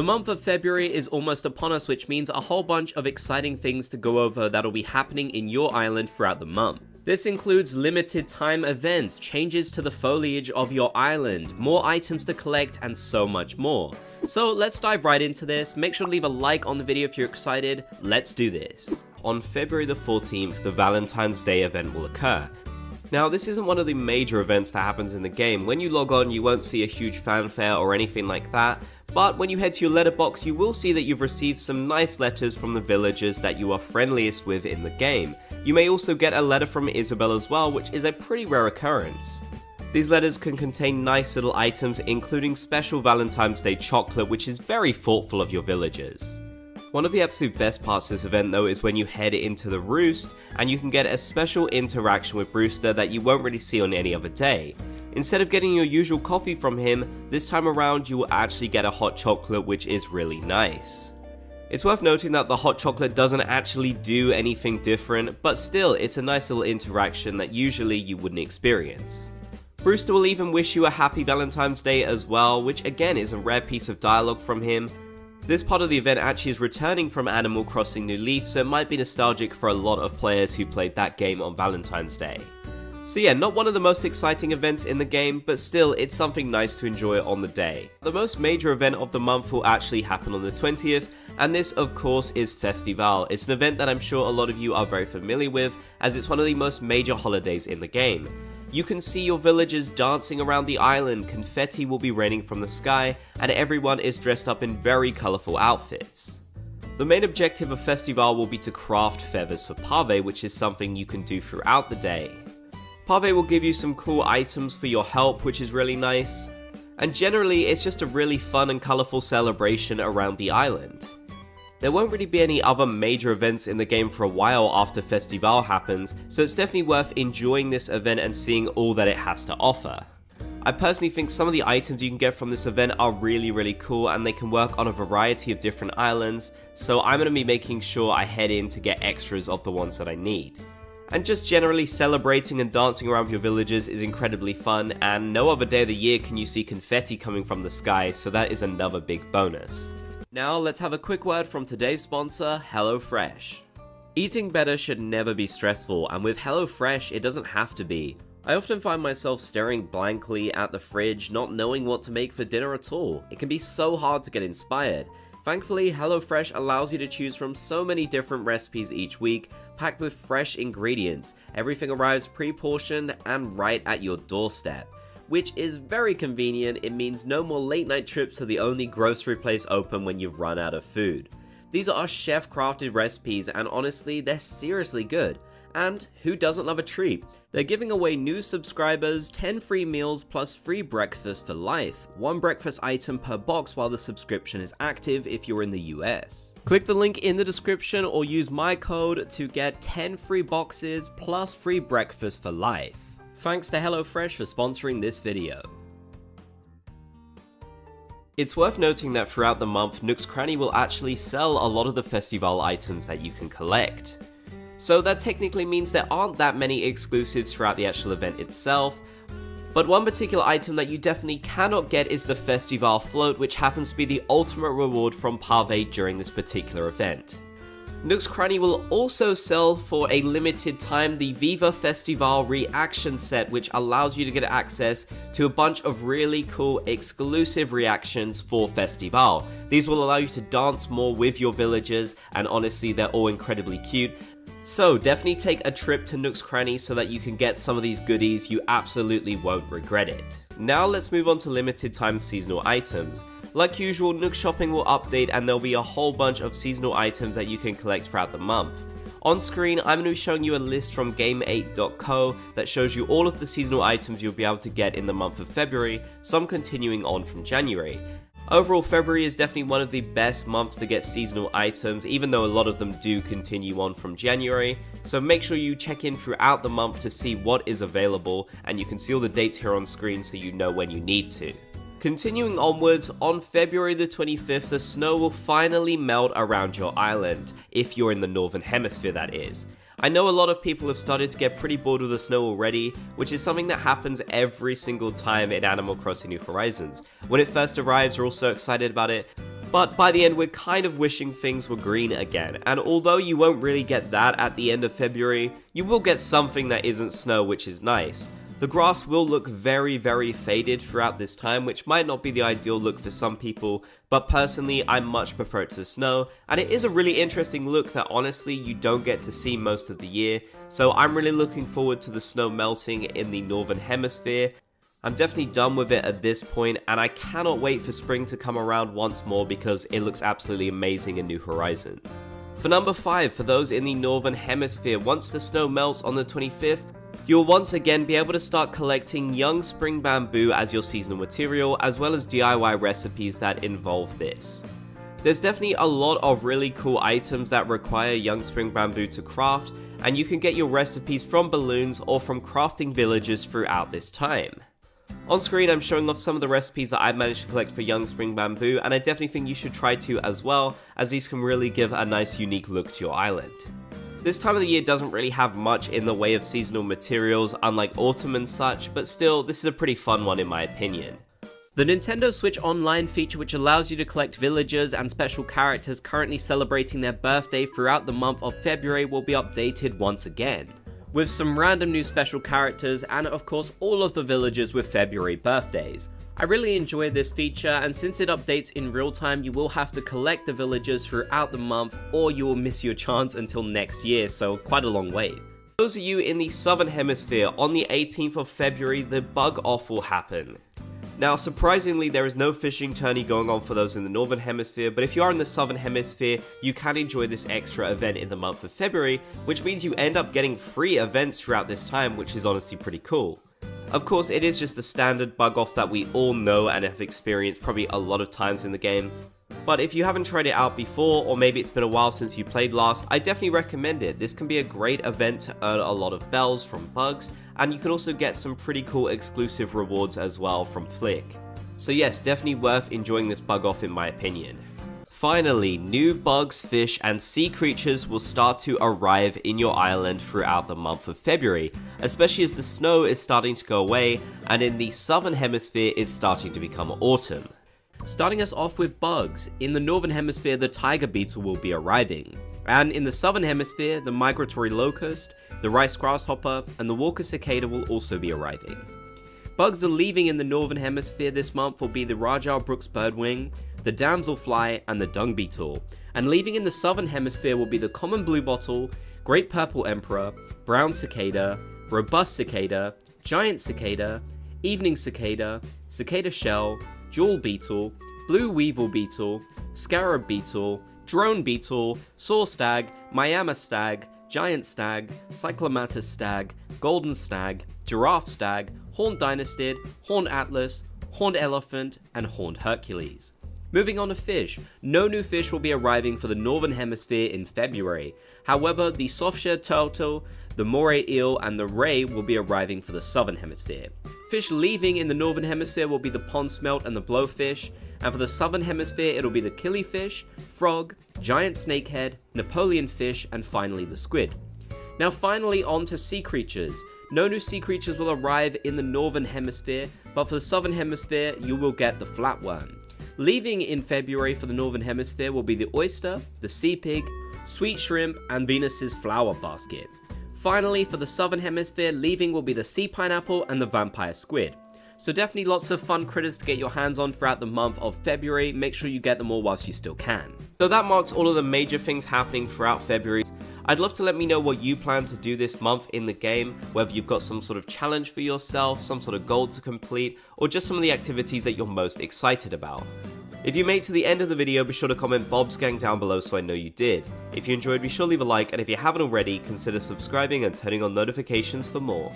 The month of February is almost upon us, which means a whole bunch of exciting things to go over that'll be happening in your island throughout the month. This includes limited time events, changes to the foliage of your island, more items to collect, and so much more. So let's dive right into this. Make sure to leave a like on the video if you're excited. Let's do this. On February the 14th, the Valentine's Day event will occur. Now, this isn't one of the major events that happens in the game. When you log on, you won't see a huge fanfare or anything like that, but when you head to your letterbox, you will see that you've received some nice letters from the villagers that you are friendliest with in the game. You may also get a letter from Isabel as well, which is a pretty rare occurrence. These letters can contain nice little items, including special Valentine's Day chocolate, which is very thoughtful of your villagers. One of the absolute best parts of this event though is when you head into the Roost and you can get a special interaction with Brewster that you won't really see on any other day. Instead of getting your usual coffee from him, this time around you will actually get a hot chocolate, which is really nice. It's worth noting that the hot chocolate doesn't actually do anything different, but still it's a nice little interaction that usually you wouldn't experience. Brewster will even wish you a happy Valentine's Day as well, which again is a rare piece of dialogue from him. This part of the event actually is returning from Animal Crossing New Leaf, so it might be nostalgic for a lot of players who played that game on Valentine's Day. So yeah, not one of the most exciting events in the game, but still it's something nice to enjoy on the day. The most major event of the month will actually happen on the 20th, and this of course is Festival. It's an event that I'm sure a lot of you are very familiar with, as it's one of the most major holidays in the game. You can see your villagers dancing around the island, confetti will be raining from the sky, and everyone is dressed up in very colourful outfits. The main objective of Festival will be to craft feathers for Pave, which is something you can do throughout the day. Pave will give you some cool items for your help, which is really nice, and generally it's just a really fun and colourful celebration around the island. There won't really be any other major events in the game for a while after Festival happens, so it's definitely worth enjoying this event and seeing all that it has to offer. I personally think some of the items you can get from this event are really cool, and they can work on a variety of different islands, so I'm going to be making sure I head in to get extras of the ones that I need. And just generally celebrating and dancing around with your villagers is incredibly fun, and no other day of the year can you see confetti coming from the sky, so that is another big bonus. Now let's have a quick word from today's sponsor, HelloFresh. Eating better should never be stressful, and with HelloFresh it doesn't have to be. I often find myself staring blankly at the fridge, not knowing what to make for dinner at all. It can be so hard to get inspired. Thankfully, HelloFresh allows you to choose from so many different recipes each week, packed with fresh ingredients. Everything arrives pre-portioned and right at your doorstep, which is very convenient. It means no more late night trips to the only grocery place open when you've run out of food. These are chef crafted recipes, and honestly, they're seriously good. And who doesn't love a treat? They're giving away new subscribers 10 free meals plus free breakfast for life. One breakfast item per box while the subscription is active if you're in the US. Click the link in the description or use my code to get 10 free boxes plus free breakfast for life. Thanks to HelloFresh for sponsoring this video. It's worth noting that throughout the month, Nook's Cranny will actually sell a lot of the Festival items that you can collect. So that technically means there aren't that many exclusives throughout the actual event itself, but one particular item that you definitely cannot get is the Festival float, which happens to be the ultimate reward from Pave during this particular event. Nook's Cranny will also sell for a limited time the Viva Festival reaction set, which allows you to get access to a bunch of really cool exclusive reactions for Festival. These will allow you to dance more with your villagers, and honestly they're all incredibly cute. So definitely take a trip to Nook's Cranny so that you can get some of these goodies. You absolutely won't regret it. Now let's move on to limited time seasonal items. Like usual, Nook Shopping will update and there'll be a whole bunch of seasonal items that you can collect throughout the month. On screen, I'm going to be showing you a list from Game8.co that shows you all of the seasonal items you'll be able to get in the month of February, some continuing on from January. Overall, February is definitely one of the best months to get seasonal items, even though a lot of them do continue on from January. So make sure you check in throughout the month to see what is available, and you can see all the dates here on screen so you know when you need to. Continuing onwards, on February the 25th, the snow will finally melt around your island, if you're in the northern hemisphere that is. I know a lot of people have started to get pretty bored with the snow already, which is something that happens every single time in Animal Crossing New Horizons. When it first arrives, we're all so excited about it, But by the end, we're kind of wishing things were green again, and although you won't really get that at the end of February, you will get something that isn't snow, which is nice. The grass will look very faded throughout this time, which might not be the ideal look for some people, but personally I much prefer it to snow, and it is a really interesting look that honestly you don't get to see most of the year, so I'm really looking forward to the snow melting in the northern hemisphere. I'm definitely done with it at this point, and I cannot wait for spring to come around once more because it looks absolutely amazing in New Horizon. For number 5, for those in the northern hemisphere, once the snow melts on the 25th, you'll once again be able to start collecting young spring bamboo as your seasonal material, as well as DIY recipes that involve this. There's definitely a lot of really cool items that require young spring bamboo to craft, and you can get your recipes from balloons or from crafting villages throughout this time. On screen I'm showing off some of the recipes that I've managed to collect for young spring bamboo, and I definitely think you should try to as well, as these can really give a nice unique look to your island. This time of the year doesn't really have much in the way of seasonal materials, unlike autumn and such, but still, this is a pretty fun one in my opinion. The Nintendo Switch Online feature, which allows you to collect villagers and special characters currently celebrating their birthday throughout the month of February, will be updated once again, with some random new special characters and of course all of the villagers with February birthdays. I really enjoy this feature, and since it updates in real time, you will have to collect the villagers throughout the month or you will miss your chance until next year, so quite a long wait. For those of you in the southern hemisphere, on the 18th of February the bug off will happen. Now surprisingly there is no fishing tourney going on for those in the northern hemisphere, but if you are in the southern hemisphere you can enjoy this extra event in the month of February, which means you end up getting free events throughout this time, which is honestly pretty cool. Of course, it is just the standard bug off that we all know and have experienced probably a lot of times in the game. But if you haven't tried it out before, or maybe it's been a while since you played last, I definitely recommend it. This can be a great event to earn a lot of bells from bugs, and you can also get some pretty cool exclusive rewards as well from Flick. So yes, definitely worth enjoying this bug off in my opinion. Finally, new bugs, fish, and sea creatures will start to arrive in your island throughout the month of February, especially as the snow is starting to go away, and in the southern hemisphere it's starting to become autumn. Starting us off with bugs, in the northern hemisphere the tiger beetle will be arriving, and in the southern hemisphere the migratory locust, the rice grasshopper, and the walker cicada will also be arriving. Bugs that are leaving in the northern hemisphere this month will be the Rajah Brooks birdwing, the damselfly, and the dung beetle, and leaving in the southern hemisphere will be the common bluebottle, great purple emperor, brown cicada, robust cicada, giant cicada, evening cicada, cicada shell, jewel beetle, blue weevil beetle, scarab beetle, drone beetle, saw stag, Miami stag, giant stag, cyclomatus stag, golden stag, giraffe stag, horned dynastid, horned atlas, horned elephant, and horned Hercules. Moving on to fish, no new fish will be arriving for the northern hemisphere in February. However, the softshell turtle, the moray eel, and the ray will be arriving for the southern hemisphere. Fish leaving in the northern hemisphere will be the pond smelt and the blowfish, and for the southern hemisphere it'll be the killifish, frog, giant snakehead, Napoleon fish, and finally the squid. Now finally on to sea creatures. No new sea creatures will arrive in the northern hemisphere, but for the southern hemisphere you will get the flatworm. Leaving in February for the northern hemisphere will be the oyster, the sea pig, sweet shrimp, and Venus's flower basket. Finally, for the southern hemisphere, leaving will be the sea pineapple and the vampire squid. So definitely lots of fun critters to get your hands on throughout the month of February. Make sure you get them all whilst you still can. So that marks all of the major things happening throughout February. I'd love to let me know what you plan to do this month in the game, whether you've got some sort of challenge for yourself, some sort of goal to complete, or just some of the activities that you're most excited about. If you made it to the end of the video, be sure to comment Bob's Gang down below so I know you did. If you enjoyed, be sure to leave a like, and if you haven't already, consider subscribing and turning on notifications for more.